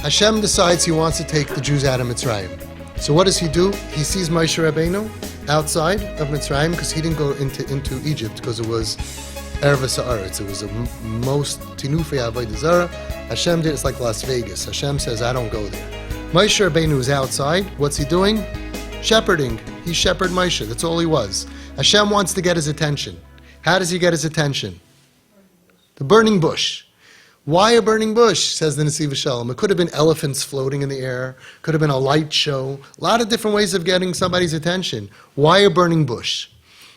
Hashem decides he wants to take the Jews out of Mitzrayim. So what does he do? He sees Moshe Rabbeinu outside of Mitzrayim because he didn't go into Egypt because it was Erva Sa'aretz. It was the most tinufei avodah zara. Hashem did. It's like Las Vegas. Hashem says, I don't go there. Moshe Rabbeinu is outside. What's he doing? Shepherding. He shepherded Moshe. That's all he was. Hashem wants to get his attention. How does he get his attention? The burning bush. Why a burning bush, says the Nesiv Shalom? It could have been elephants floating in the air. Could have been a light show. A lot of different ways of getting somebody's attention. Why a burning bush?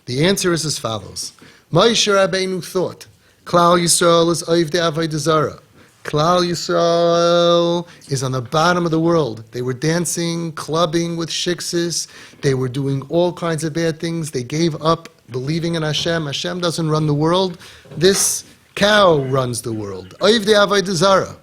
The answer is as follows. Moshe Rabbeinu thought, Klal Yisrael is Oivdei Avodah Zara. Klal Yisrael is on the bottom of the world. They were dancing, clubbing with shiksis. They were doing all kinds of bad things. They gave up believing in Hashem. Hashem doesn't run the world. This cow runs the world. Oivdei Avodah Zara.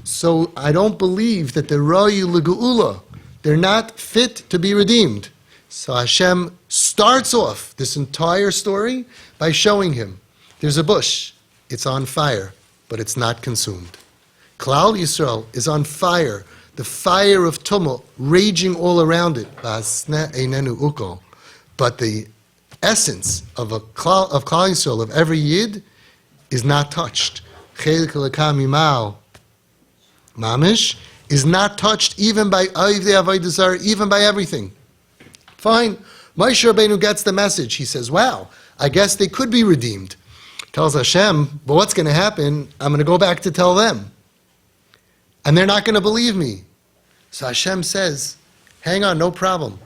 So I don't believe that they're Rayu L'Geula. They're not fit to be redeemed. So Hashem starts off this entire story by showing him there's a bush. It's on fire, but it's not consumed. Klal Yisrael is on fire. The fire of tumult raging all around it. But the essence of Klal Yisrael, of every Yid, is not touched. Mamish is not touched even by Oivdei Avodah Zara, even by everything. Fine. Moshe Rabbeinu gets the message. He says, wow, I guess they could be redeemed. Tells Hashem, but what's going to happen? I'm going to go back to tell them. And they're not going to believe me. So Hashem says, hang on, no problem.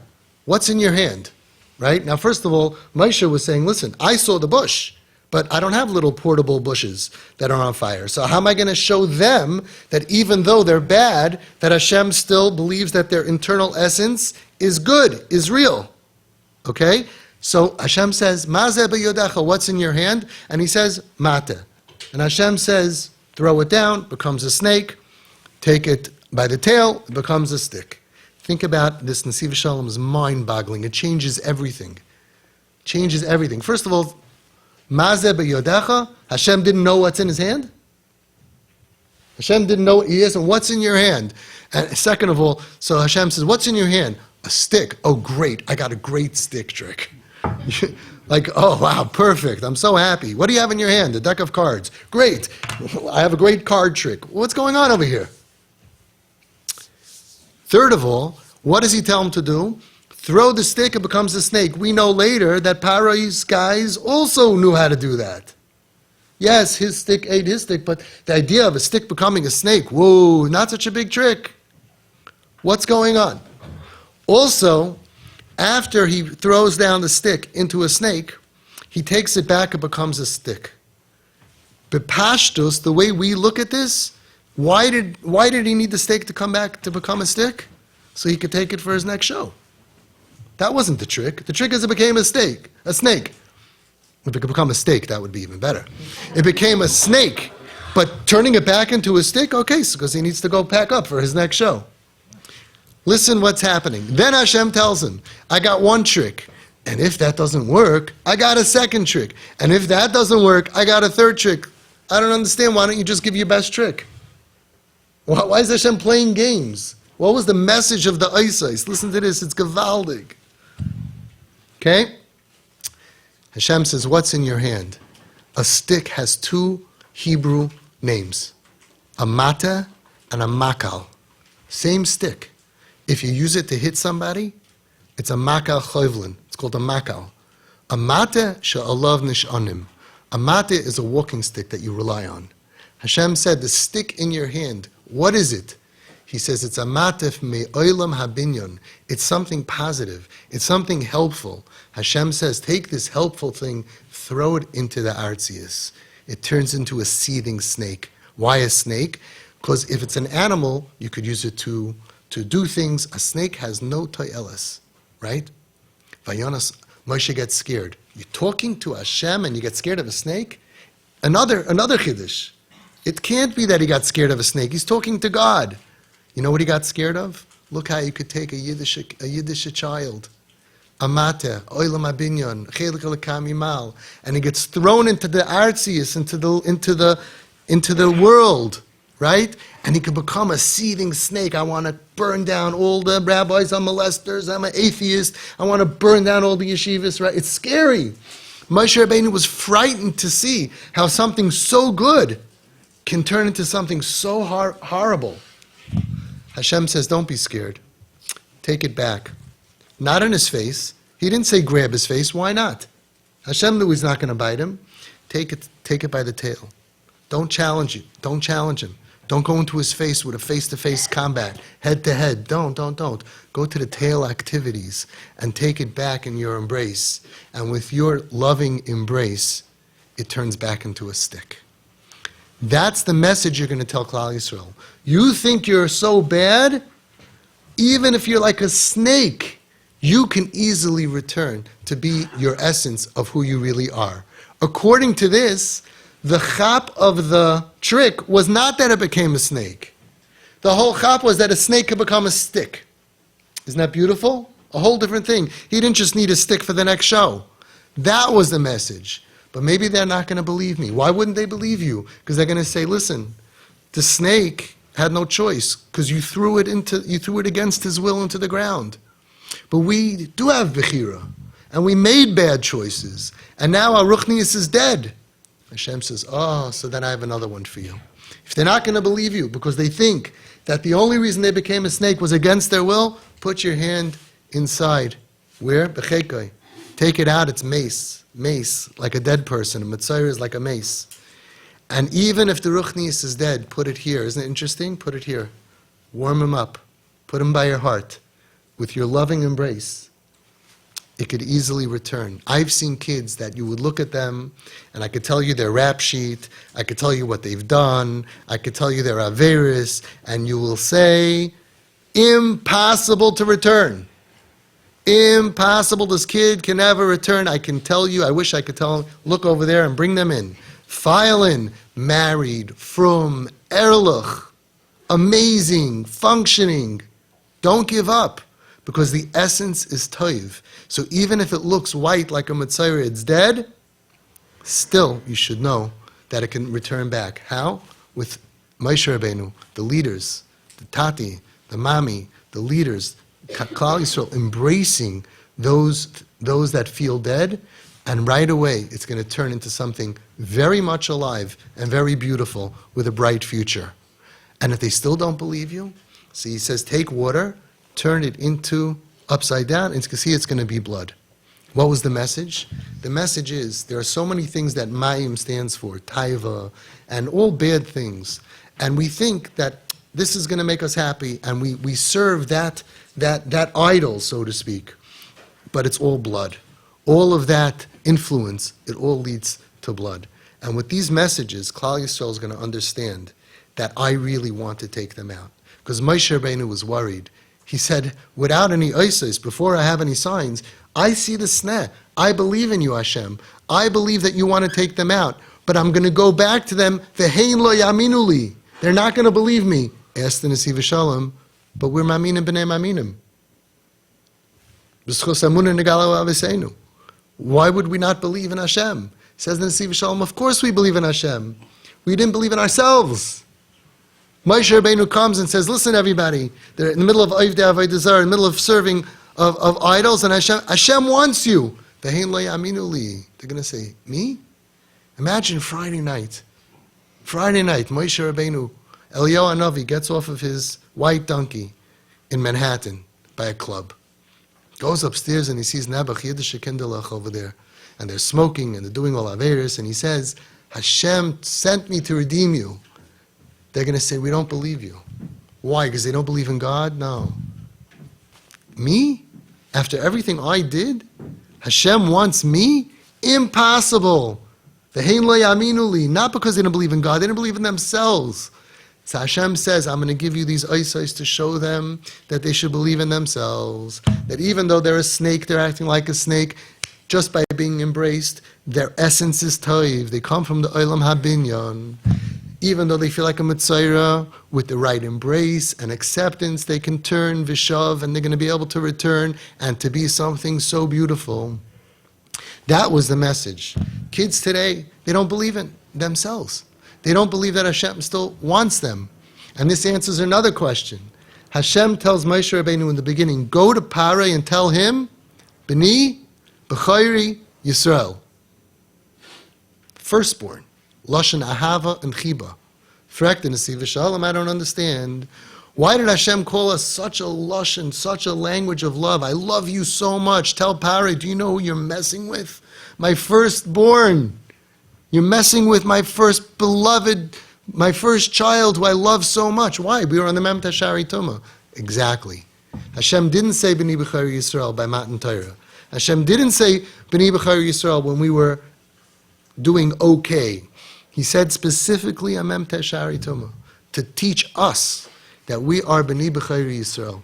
What's in your hand? Right? Now, first of all, Moshe was saying, listen, I saw the bush, but I don't have little portable bushes that are on fire. So how am I going to show them that even though they're bad, that Hashem still believes that their internal essence is good, is real? Okay? So Hashem says, Mazeh b'yodecha, what's in your hand? And he says, Mata. And Hashem says, throw it down, becomes a snake. Take it by the tail, it becomes a stick. Think about this. Nesiv Shalom is mind-boggling. It changes everything. Changes everything. First of all, Mazeh b'yodecha, Hashem didn't know what's in his hand? Hashem didn't know what he is, and what's in your hand? And second of all, so Hashem says, what's in your hand? A stick. Oh, great. I got a great stick trick. Like, oh, wow, perfect. I'm so happy. What do you have in your hand? A deck of cards. Great. I have a great card trick. What's going on over here? Third of all, what does he tell him to do? Throw the stick, it becomes a snake. We know later that Paro's guys also knew how to do that. Yes, his stick ate his stick, but the idea of a stick becoming a snake, whoa, not such a big trick. What's going on? Also, after he throws down the stick into a snake, he takes it back and becomes a stick. But Pashtus, the way we look at this, why did he need the stick to come back to become a stick? So he could take it for his next show. That wasn't the trick. The trick is it became a snake. If it could become a steak, that would be even better. It became a snake, but turning it back into a stick, okay, because he needs to go pack up for his next show. Listen what's happening. Then Hashem tells him, I got one trick. And if that doesn't work, I got a second trick. And if that doesn't work, I got a third trick. I don't understand. Why don't you just give your best trick? Why is Hashem playing games? What was the message of the Isais? Listen to this. It's gewaldig. Okay? Hashem says, what's in your hand? A stick has two Hebrew names. A mata and a makal. Same stick. If you use it to hit somebody, it's a makal choivlin. It's called a makal. A mata she'alav nishanim. A mata is a walking stick that you rely on. Hashem said, the stick in your hand, what is it? He says, it's a matef me'olam habinyon. It's something positive. It's something helpful. Hashem says, take this helpful thing, throw it into the artzius. It turns into a seething snake. Why a snake? Because if it's an animal, you could use it to do things. A snake has no toyeles, right? Vayonas, Moshe gets scared. You're talking to Hashem and you get scared of a snake? Another chiddush. It can't be that he got scared of a snake. He's talking to God. You know what he got scared of? Look how you could take a Yiddish child, a mata, oilam abinyon, chelik lekamimal, and he gets thrown into the artzius, into the world, right? And he can become a seething snake. I want to burn down all the rabbis, I'm molesters, I'm an atheist, I want to burn down all the yeshivas, right? It's scary. Moshe Rabbeinu was frightened to see how something so good can turn into something so horrible. Hashem says, don't be scared. Take it back. Not in his face. He didn't say grab his face. Why not? Hashem knew he's not going to bite him. Take it by the tail. Don't challenge it. Don't challenge him. Don't go into his face with a face-to-face combat, head-to-head. Don't. Go to the tail activities and take it back in your embrace. And with your loving embrace, it turns back into a stick. That's the message you're going to tell Klal Yisrael. You think you're so bad, even if you're like a snake, you can easily return to be your essence of who you really are. According to this, the chap of the trick was not that it became a snake. The whole chap was that a snake could become a stick. Isn't that beautiful? A whole different thing. He didn't just need a stick for the next show. That was the message. But maybe they're not going to believe me. Why wouldn't they believe you? Because they're going to say, listen, the snake had no choice because you threw it against his will into the ground. But we do have bechira, and we made bad choices, and now our ruchnius is dead. Hashem says, so then I have another one for you. If they're not going to believe you because they think that the only reason they became a snake was against their will, put your hand inside. Where? Bechekai. Take it out, it's mace. Mace, like a dead person. A mitzvah is like a mace. And even if the ruchnius is dead, put it here. Isn't it interesting? Put it here. Warm him up. Put him by your heart. With your loving embrace, it could easily return. I've seen kids that you would look at them, and I could tell you their rap sheet, I could tell you what they've done, I could tell you their averis, and you will say, impossible to return. Impossible. This kid can never return. I can tell you, I wish I could tell him, look over there and bring them in. File in, married, from, erlich, amazing, functioning. Don't give up, because the essence is toiv. So even if it looks white like a mitzvah, it's dead, still you should know that it can return back. How? With Moshe Rabbeinu, the leaders, the tati, the mami, the leaders, Klal Yisrael embracing those that feel dead, and right away it's going to turn into something very much alive and very beautiful with a bright future. And if they still don't believe you, see, he says, take water, turn it into upside down, and you can see it's going to be blood. What was the message? The message is, there are so many things that Mayim stands for, taiva, and all bad things. And we think that this is going to make us happy, and we serve that idol, so to speak. But it's all blood. All of that influence, it all leads to blood. And with these messages, Klal Yisrael is going to understand that I really want to take them out. Because Moshe Rabbeinu was worried. He said, without any isis, before I have any signs, I see the sneh. I believe in you, Hashem. I believe that you want to take them out. But I'm going to go back to them, v'hein lo yaminu li. They're not going to believe me. Ask the Nesiv Shalom, but we're maminim b'nei maminim. B'schos amunah negalo aviseinu. Why would we not believe in Hashem? Says the Nesiv Shalom, of course we believe in Hashem. We didn't believe in ourselves. Moshe Rabbeinu comes and says, listen everybody, they're in the middle of Avdei Avodah Zarah, in the middle of serving of idols, and Hashem wants you. V'hein lo yaminu li. They're going to say, me? Imagine Friday night, Moshe Rabbeinu, Eliyahu Hanavi gets off of his white donkey in Manhattan by a club. Goes upstairs and he sees Nebuch Yiddish Kinderlach over there. And they're smoking and they're doing all Averis, and he says, Hashem sent me to redeem you. They're going to say, we don't believe you. Why? Because they don't believe in God? No. Me? After everything I did? Hashem wants me? Impossible. V'hein lo yaminu li. Not because they didn't believe in God, they didn't believe in themselves. So Hashem says, I'm going to give you these isis to show them that they should believe in themselves. That even though they're a snake, they're acting like a snake. Just by being embraced, their essence is toiv. They come from the olam habinyan. Even though they feel like a mitzayra, with the right embrace and acceptance, they can turn vishav, and they're going to be able to return and to be something so beautiful. That was the message. Kids today, they don't believe in themselves. They don't believe that Hashem still wants them. And this answers another question. Hashem tells Moshe Rabbeinu in the beginning, go to Paroi and tell him, B'ni, B'chayri, Yisrael. Firstborn. Lashon Ahava and Chiba. Frekt in the Siva Shalom, I don't understand. Why did Hashem call us such a lashon, such a language of love? I love you so much. Tell Paroi, do you know who you're messing with? My firstborn. You're messing with my first beloved, my first child who I love so much. Why? We were on the Mem Tashari Tumah. Exactly. Hashem didn't say B'ni B'chayri Yisrael by Matan Torah. Hashem didn't say B'ni B'chayri Yisrael when we were doing okay. He said specifically on Mem Tashari Tumah to teach us that we are B'ni B'chayri Yisrael,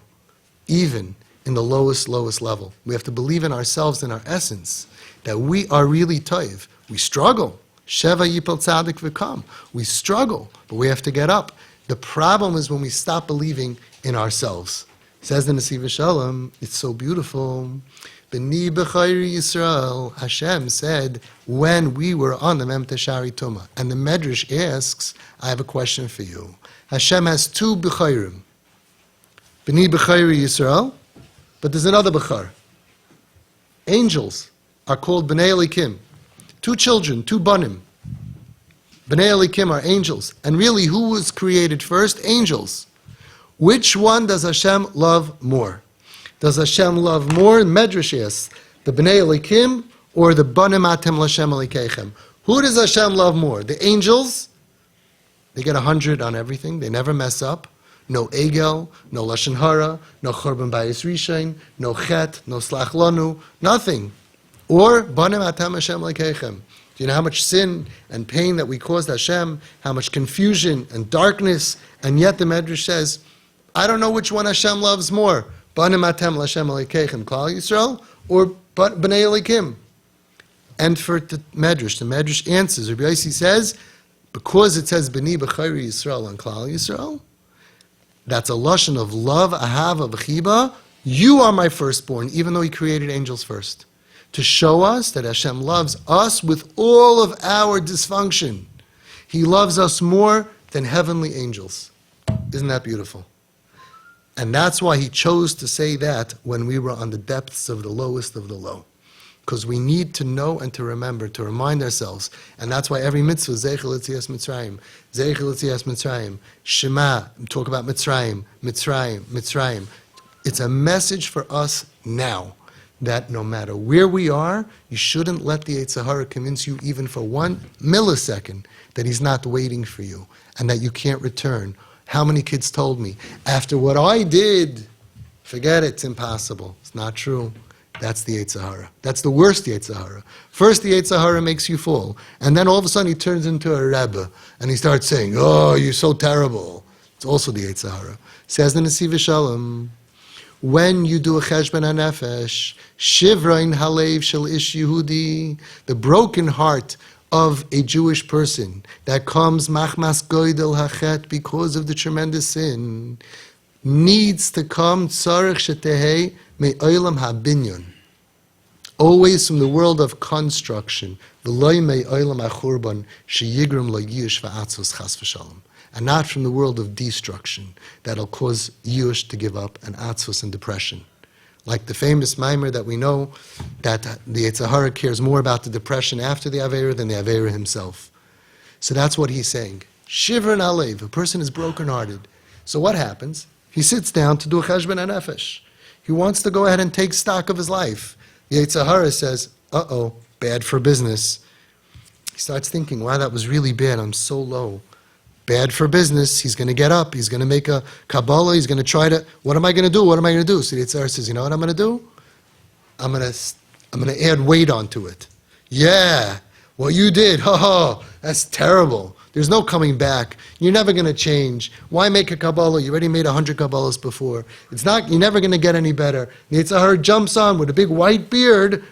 even in the lowest level. We have to believe in ourselves, in our essence, that we are really toiv. We struggle. Sheva yipel tzadik v'kam. We struggle, but we have to get up. The problem is when we stop believing in ourselves. It says in the Siva Shalom, it's so beautiful. B'ni b'chayri Yisrael, Hashem said when we were on the Mem Tashari Tumah. And the Medrash asks, I have a question for you. Hashem has two b'chayrim. B'ni b'chayri Yisrael, but there's another b'char. Angels are called B'nei Elikim. Two children, two banim. B'nei Elikim are angels. And really, who was created first? Angels. Which one does Hashem love more? Does Hashem love more? Medrash asks, the B'nei Elikim or the banim atem l'Hashem Elikechem? Who does Hashem love more? The angels? They get 100 on everything. They never mess up. No egel, no lashon hara, no chorban bayis rishain, no chet, no slach lanu, nothing. Or, Banim Atam Hashem Lekechem. Do you know how much sin and pain that we caused Hashem, how much confusion and darkness, and yet the Medrash says, I don't know which one Hashem loves more, Banim Atam Hashem Lekechem, Klal Yisrael, or B'nei Elikim. And for the Medrash answers, Rabbi Yossi says, because it says B'ni B'chayri Yisrael on Klal Yisrael, that's a lashon of love, ahava, v'chiba. You are my firstborn, even though he created angels first. To show us that Hashem loves us with all of our dysfunction. He loves us more than heavenly angels. Isn't that beautiful? And that's why he chose to say that when we were on the depths of the lowest of the low. Because we need to know and to remember, to remind ourselves. And that's why every mitzvah, Zeichel Yetzias Mitzrayim, Zeichel Yetzias Mitzrayim, Shema, talk about Mitzrayim, Mitzrayim, Mitzrayim. It's a message for us now. That no matter where we are, you shouldn't let the Yetzer Hara convince you even for 1 millisecond that he's not waiting for you and that you can't return. How many kids told me, after what I did, forget it, it's impossible. It's not true. That's the Yetzer Hara. That's the worst Yetzer Hara. First, the Yetzer Hara makes you fall. And then all of a sudden he turns into a Rebbe and he starts saying, oh, you're so terrible. It's also the Yetzer Hara. Says the Nesiv Shalom, when you do a cheshbon hanefesh, shivrain halev shel ish Yehudi, the broken heart of a Jewish person that comes machmas goydel hachet because of the tremendous sin, needs to come tzarech shetehei me'olam habinyon, always from the world of construction, v'loy me'olam hachurban sheyigram lo yish va'atzos chas v'shalom. And not from the world of destruction that'll cause Yush to give up and Atzvus and depression. Like the famous mimer that we know, that the Yetzer Hara cares more about the depression after the Aveira than the Aveira himself. So that's what he's saying. Shiver and Alev, a person is brokenhearted. So what happens? He sits down to do a cheshbon hanefesh. He wants to go ahead and take stock of his life. The Yetzer Hara says, uh-oh, bad for business. He starts thinking, wow, that was really bad, I'm so low. Bad for business. He's going to get up. He's going to make a Kabbalah. He's going to try to, what am I going to do? What am I going to do? So the Yetzer Hara says, you know what I'm going to do? I'm going to add weight onto it. Yeah, what you did, that's terrible. There's no coming back. You're never going to change. Why make a Kabbalah? You already made 100 Kabbalahs before. You're never going to get any better. The Yetzer Hara jumps on with a big white beard,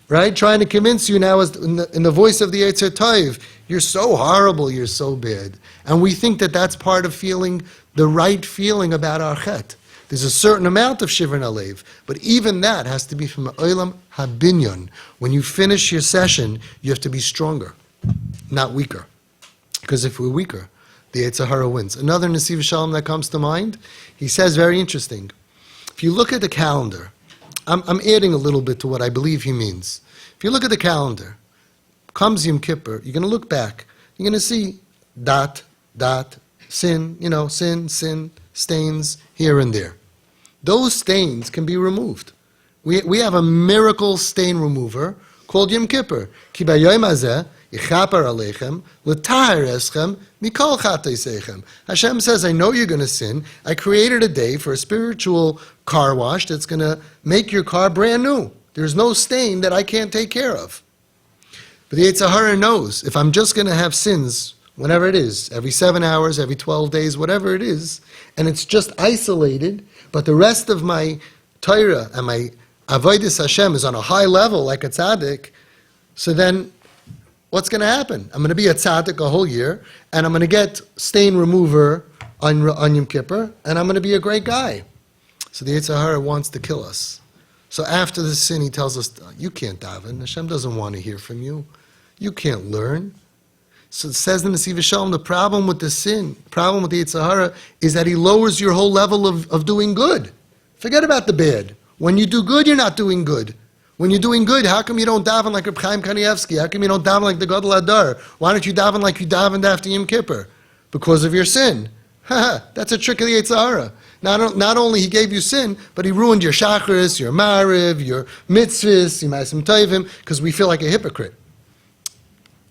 right? Trying to convince you now as in the voice of the Yetzer Tov. You're so horrible, you're so bad. And we think that that's part of feeling the right feeling about our chet. There's a certain amount of shiver and alev, but even that has to be from olam habinyon. When you finish your session, you have to be stronger, not weaker. Because if we're weaker, the Yetzer Hara wins. Another Nesiv Shalom that comes to mind, he says, very interesting. If you look at the calendar, I'm adding a little bit to what I believe he means. If you look at the calendar, comes Yom Kippur, you're going to look back. You're going to see dot, sin, sin, stains here and there. Those stains can be removed. We have a miracle stain remover called Yom Kippur. Ki b'yom hazeh yichaper aleichem l'taher eschem mikol chateiseichem. Hashem says, I know you're going to sin. I created a day for a spiritual car wash that's going to make your car brand new. There's no stain that I can't take care of. But the Yetzer Hara knows if I'm just going to have sins, whenever it is, every 7 hours, every 12 days, whatever it is, and it's just isolated, but the rest of my Torah and my Avodas Hashem is on a high level like a tzaddik, so then what's going to happen? I'm going to be a tzaddik a whole year, and I'm going to get stain remover on Yom Kippur, and I'm going to be a great guy. So the Yetzer Hara wants to kill us. So after the sin, he tells us, you can't daven. Hashem doesn't want to hear from you. You can't learn. So it says in the Nesiv Shalom, the problem with the sin, problem with the Yetzer Hara, is that he lowers your whole level of doing good. Forget about the bad. When you do good, you're not doing good. When you're doing good, how come you don't daven like Reb Chaim Kanievsky? How come you don't daven like the Gadol Adar? Why don't you daven like you davened after Yom Kippur? Because of your sin. That's a trick of the Yetzer Hara. Not only he gave you sin, but he ruined your Shacharis, your Mariv, your Mitzvahs, your Ma'asim Tovim, because we feel like a hypocrite.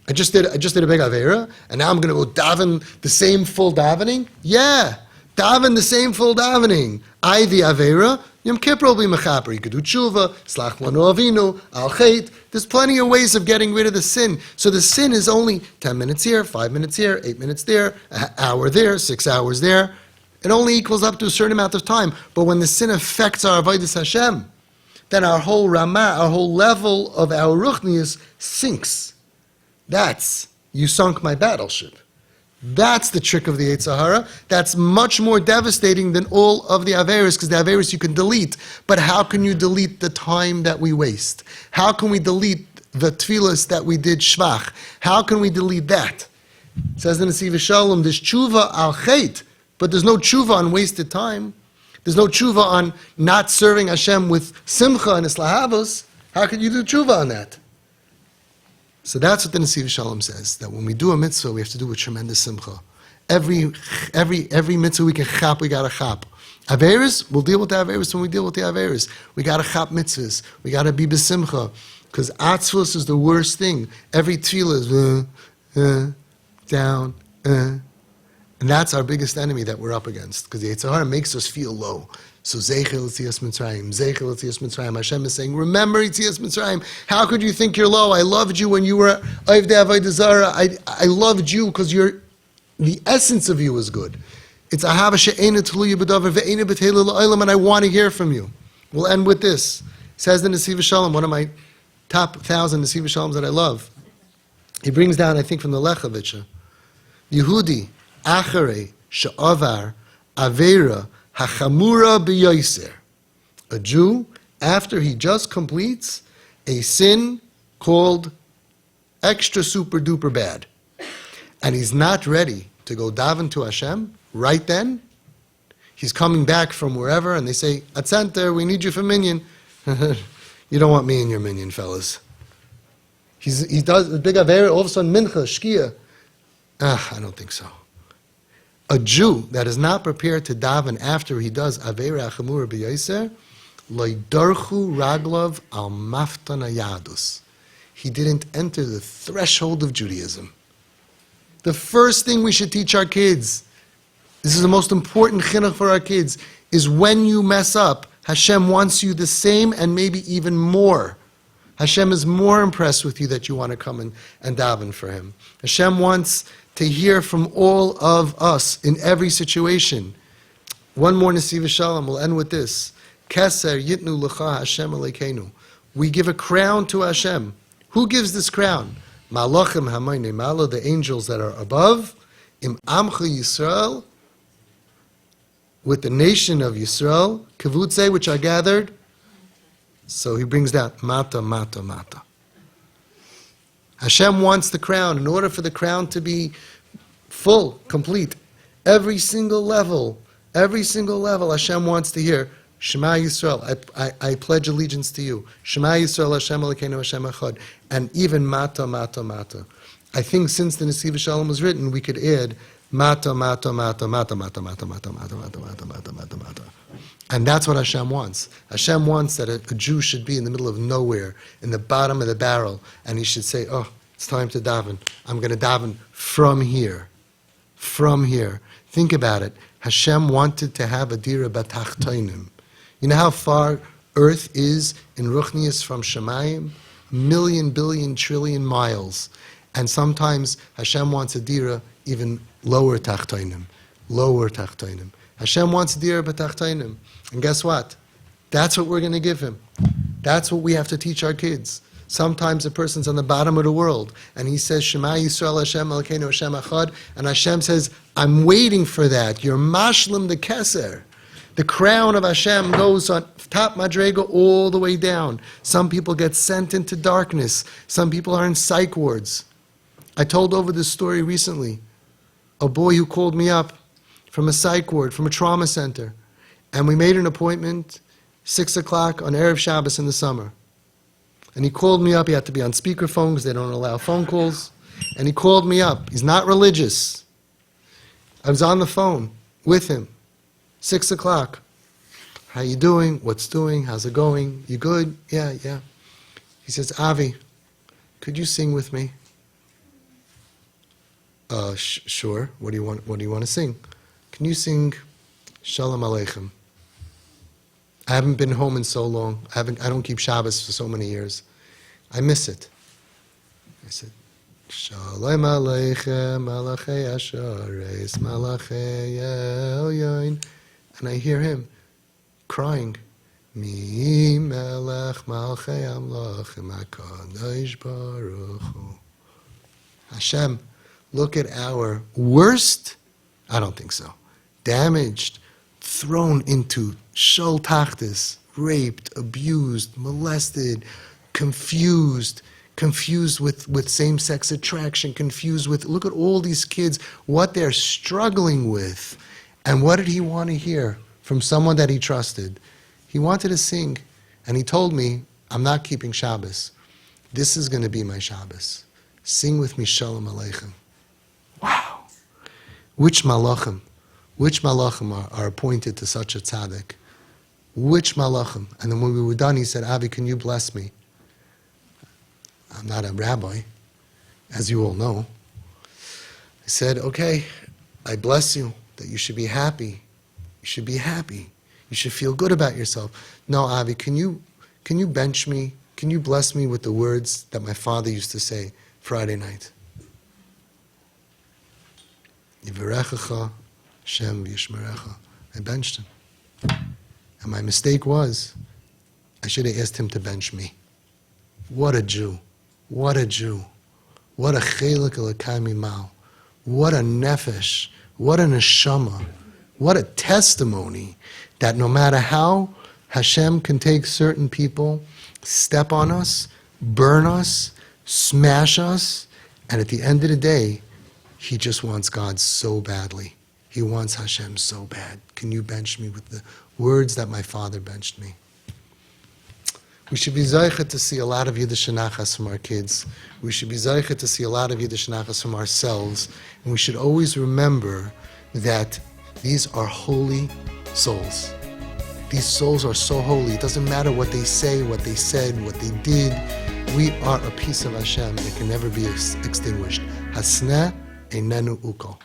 I just did a big Aveira, and now I'm going to go daven the same full davening? Yeah, daven the same full davening. I, the Aveira, Yom Kippur will be mechaper. You could do tshuva, slach lanu avinu, al chet. There's plenty of ways of getting rid of the sin. So the sin is only 10 minutes here, 5 minutes here, 8 minutes there, an hour there, 6 hours there. It only equals up to a certain amount of time. But when the sin affects our avodas Hashem, then our whole ramah, our whole level of our ruchnius sinks. That's, you sunk my battleship. That's the trick of the Yetzer Hara. That's much more devastating than all of the Averis, because the Averis you can delete. But how can you delete the time that we waste? How can we delete the tefillas that we did shvach? How can we delete that? It says in the Nesiv Shalom, there's tshuva al chet, but there's no tshuva on wasted time. There's no tshuva on not serving Hashem with simcha and islahavos. How can you do tshuva on that? So that's what the Nesiv Shalom says, that when we do a mitzvah, we have to do with tremendous simcha. Every mitzvah we can chap, we got to chap. Averis, we'll deal with the Averis when we deal with the Averis. We got to chap mitzvahs. We got to be besimcha. Because atzvus is the worst thing. Every tefillah is down, And that's our biggest enemy that we're up against. Because the Yetzer Hara makes us feel low. So Zeichel Yetzias Mitzrayim, Zeichel Yetzias Mitzrayim. Hashem is saying, remember Yetzias Mitzrayim. How could you think you're low? I loved you when you were Avdei Avodah Zarah. I loved you because the essence of you is good. It's Ahava she'ena tluya b'davar ve'ena b'teila la'olam, and I want to hear from you. We'll end with this. It says the Nesiv Shalom, one of my top 1,000 Nesiv Shaloms that I love. He brings down, I think, from the Lechavitcher, Yehudi acharei she'avar aveira hachamura b'yoser. A Jew, after he just completes a sin called extra super duper bad, and he's not ready to go daven to Hashem right then, he's coming back from wherever, and they say, Atzenter, we need you for minyan. You don't want me in your minyan, fellas. He does a big aver, all of a sudden mincha, shkia. I don't think so. A Jew that is not prepared to daven after he does Aveira Chamura B'Yoser, Loidarchu Raglav Al Maftana Yadus. He didn't enter the threshold of Judaism. The first thing we should teach our kids, this is the most important chinuch for our kids, is when you mess up, Hashem wants you the same and maybe even more. Hashem is more impressed with you that you want to come and daven for Him. Hashem wants to hear from all of us in every situation. One more Nesiv Shalom, we'll end with this. Keser yitnu lecha Hashem alekeinu. We give a crown to Hashem. Who gives this crown? Malachim hamayne malo, the angels that are above. Im amcha Yisrael, with the nation of Yisrael, kavutze, which are gathered. So he brings down mata, mata, mata. Hashem wants the crown. In order for the crown to be full, complete. Every single level, Hashem wants to hear, Shema Yisrael, I pledge allegiance to you. Shema Yisrael, Hashem Elokeinu, Hashem Echad. And even Mata, Mata, Mata. I think since the Nesiv Shalom was written, we could add Mata, Mata, Mata, Mata, Mata, Mata, Mata, Mata, Mata, Mata, Mata, Mata, Mata. And that's what Hashem wants. Hashem wants that a Jew should be in the middle of nowhere, in the bottom of the barrel, and he should say, oh, it's time to daven. I'm going to daven from here. From here. Think about it. Hashem wanted to have a dira batachtoinim. You know how far Earth is in Ruchnius from Shemayim? 1,000,000, billion, trillion miles. And sometimes Hashem wants a dira even lower tachtoinim. Lower tachtoinim. Hashem wants a dira batachtoinim. And guess what? That's what we're going to give him. That's what we have to teach our kids. Sometimes a person's on the bottom of the world, and he says, Shema Yisrael Hashem Elokeinu Hashem Echad, and Hashem says, I'm waiting for that. You're mashlim the keser. The crown of Hashem goes on top madrega all the way down. Some people get sent into darkness. Some people are in psych wards. I told over this story recently. A boy who called me up from a psych ward, from a trauma center, and we made an appointment, 6 o'clock on Erev Shabbos in the summer. And he called me up. He had to be on speakerphone because they don't allow phone calls. And he called me up. He's not religious. I was on the phone with him. 6 o'clock. How you doing? What's doing? How's it going? You good? Yeah. He says, Avi, could you sing with me? Sure. What do you want to sing? Can you sing Shalom Aleichem? I haven't been home in so long. I don't keep Shabbos for so many years. I miss it. I said, Shalom Aleichem, Malachei Ashareis, Malachei Elyoin. And I hear him crying, Mi Melech Malchei Amlachim HaKadosh Baruch Hu. Hashem, look at our worst, I don't think so, damaged, thrown into shul tachtis, raped, abused, molested, confused with same-sex attraction, confused with, look at all these kids, what they're struggling with. And what did he want to hear from someone that he trusted? He wanted to sing, and he told me, I'm not keeping Shabbos. This is going to be my Shabbos. Sing with me Shalom Aleichem. Wow. Which malachim are appointed to such a tzaddik? Which malachim? And then when we were done, he said, Avi, can you bless me? I'm not a rabbi, as you all know. I said, okay, I bless you, that you should be happy. You should be happy. You should feel good about yourself. No, Avi, can you bench me? Can you bless me with the words that my father used to say Friday night? Yivarechecha Shem v'yishmerecha. I benched him. And my mistake was, I should have asked him to bench me. What a Jew. What a Jew. What a chelik elokai mimal. What a nefesh. What a neshama. What a testimony that no matter how Hashem can take certain people, step on us, burn us, smash us, and at the end of the day, he just wants God so badly. He wants Hashem so bad. Can you bench me with the words that my father benched me? We should be zeichet to see a lot of Yiddish nachas from our kids. We should be zeichet to see a lot of Yiddish nachas from ourselves. And we should always remember that these are holy souls. These souls are so holy. It doesn't matter what they say, what they said, what they did. We are a piece of Hashem that can never be extinguished. Hasneh einenu ukol.